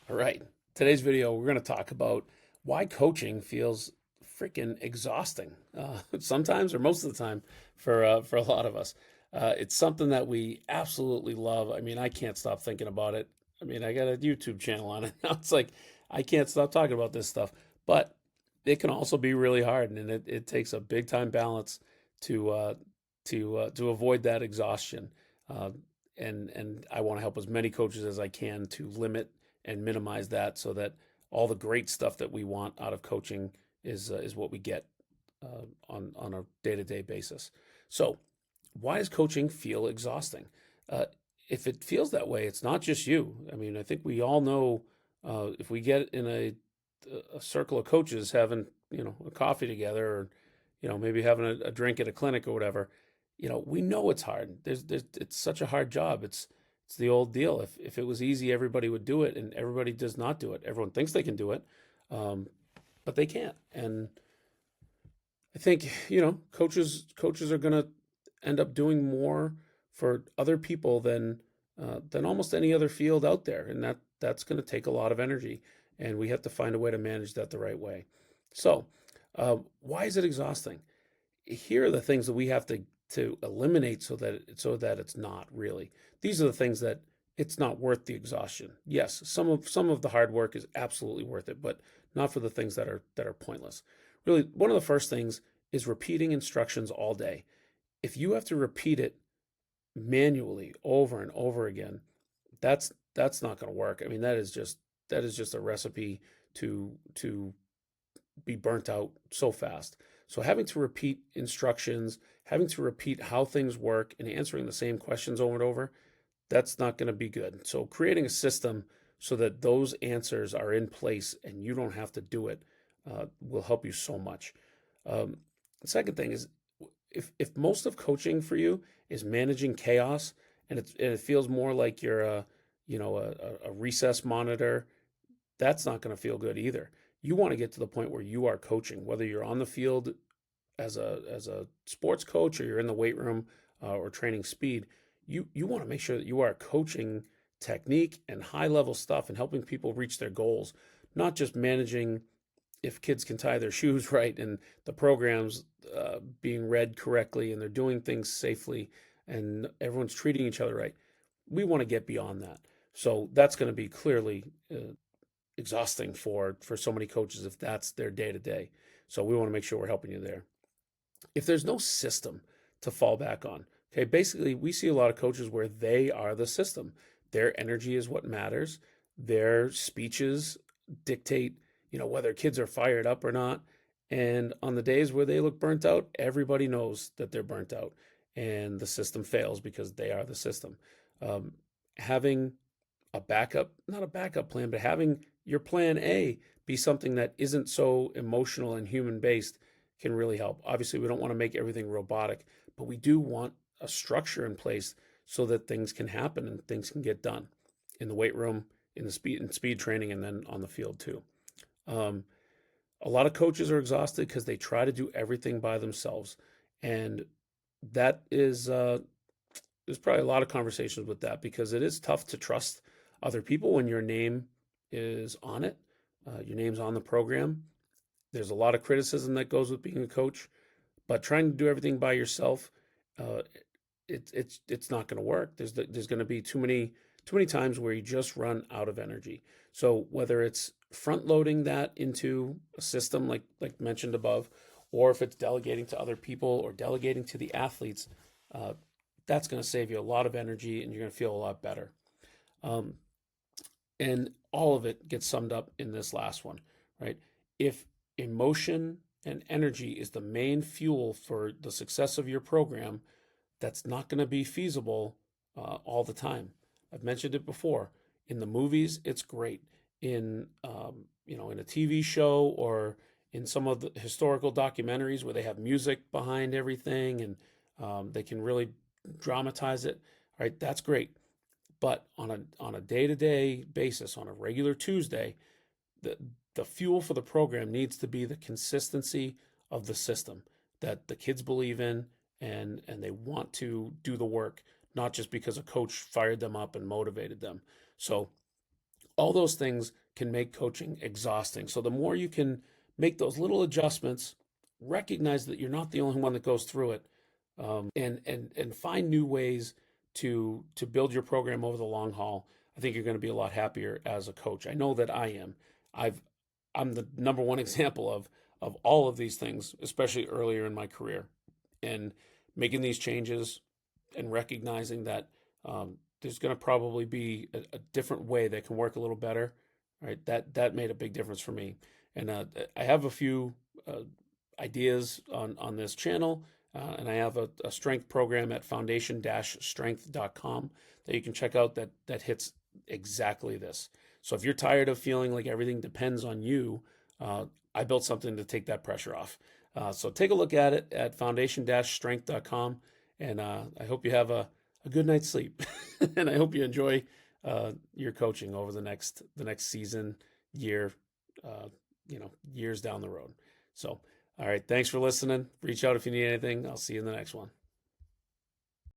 All right. Today's video, we're going to talk about why coaching feels freaking exhausting. Sometimes, or most of the time, for a lot of us. It's something that we absolutely love. I mean, I can't stop thinking about it. I mean, I got a YouTube channel on it now. It's like I can't stop talking about this stuff. But it can also be really hard, and it takes a big time balance to to avoid that exhaustion. Uh, and I want to help as many coaches as I can to limit and minimize that so that all the great stuff that we want out of coaching is what we get on a day to day basis. So, why does coaching feel exhausting? Uh, if it feels that way, it's not just you. I mean, I think we all know if we get in a circle of coaches having a coffee together, or maybe having a drink at a clinic or whatever, we know it's hard. It's such a hard job. It's the old deal. If it was easy, everybody would do it, and everybody does not do it. Everyone thinks they can do it, um, but they can't. And I think coaches are going to end up doing more for other people than almost any other field out there, and that's going to take a lot of energy, and we have to find a way to manage that the right way. So, why is it exhausting? Here are the things that we have to eliminate so that it's not really. These are the things that it's not worth the exhaustion. Yes, some of the hard work is absolutely worth it, but not for the things that are pointless. Really, one of the first things is repeating instructions all day. If you have to repeat it manually over and over again, that's not going to work. I mean, that is just a recipe to be burnt out so fast. So having to repeat instructions, having to repeat how things work, and answering the same questions over and over, that's not going to be good. So creating a system so that those answers are in place and you don't have to do it will help you so much. Um, the second thing is, if most of coaching for you is managing chaos, and it feels more like you're a recess monitor, that's not going to feel good either. You want to get to the point where you are coaching, whether you're on the field as a sports coach, or you're in the weight room or training speed. You want to make sure that you are coaching technique and high level stuff and helping people reach their goals, not just managing if kids can tie their shoes right, and the programs being read correctly, and they're doing things safely, and everyone's treating each other right. We want to get beyond that. So that's going to be clearly exhausting for so many coaches if that's their day to day. So we want to make sure we're helping you there. If there's no system to fall back on, okay, basically we see a lot of coaches where they are the system. Their energy is what matters. Their speeches dictate, whether kids are fired up or not. And on the days where they look burnt out, everybody knows that they're burnt out, and the system fails because they are the system. Um, Having a backup, not a backup plan, but having your plan A be something that isn't so emotional and human based can really help. Obviously, we don't want to make everything robotic, but we do want a structure in place so that things can happen and things can get done in the weight room, in the speed training, and then on the field too. Um, a lot of coaches are exhausted because they try to do everything by themselves, and that is there's probably a lot of conversations with that, because it is tough to trust other people when your name is on it. Your name's on the program. There's a lot of criticism that goes with being a coach, but trying to do everything by yourself, uh, it's not going to work. There's going to be too many times where you just run out of energy. So whether it's front loading that into a system like mentioned above, or if it's delegating to other people or delegating to the athletes, uh, that's going to save you a lot of energy, and you're going to feel a lot better. Um, and all of it gets summed up in this last one, right? If emotion and energy is the main fuel for the success of your program, that's not going to be feasible all the time. I've mentioned it before. In the movies, it's great. In a TV show, or in some of the historical documentaries where they have music behind everything, and they can really dramatize it. Right, that's great. But on a day to day basis, on a regular Tuesday, the the fuel for the program needs to be the consistency of the system that the kids believe in, and they want to do the work, not just because a coach fired them up and motivated them. So All those things can make coaching exhausting. So the more you can make those little adjustments, recognize that you're not the only one that goes through it, and find new ways to build your program over the long haul. I think you're going to be a lot happier as a coach. I know that I am. I've I'm the number one example of all of these things, especially earlier in my career, and making these changes and recognizing that there's going to probably be a different way that can work a little better. Right, that made a big difference for me, and I have a few ideas on this channel, and I have a strength program at foundation-strength.com that you can check out that hits exactly this. So if you're tired of feeling like everything depends on you, I built something to take that pressure off. So take a look at it at foundation-strength.com, and I hope you have a good night's sleep, and I hope you enjoy your coaching over the next season, year, years down the road. So, all right, thanks for listening. Reach out if you need anything. I'll see you in the next one.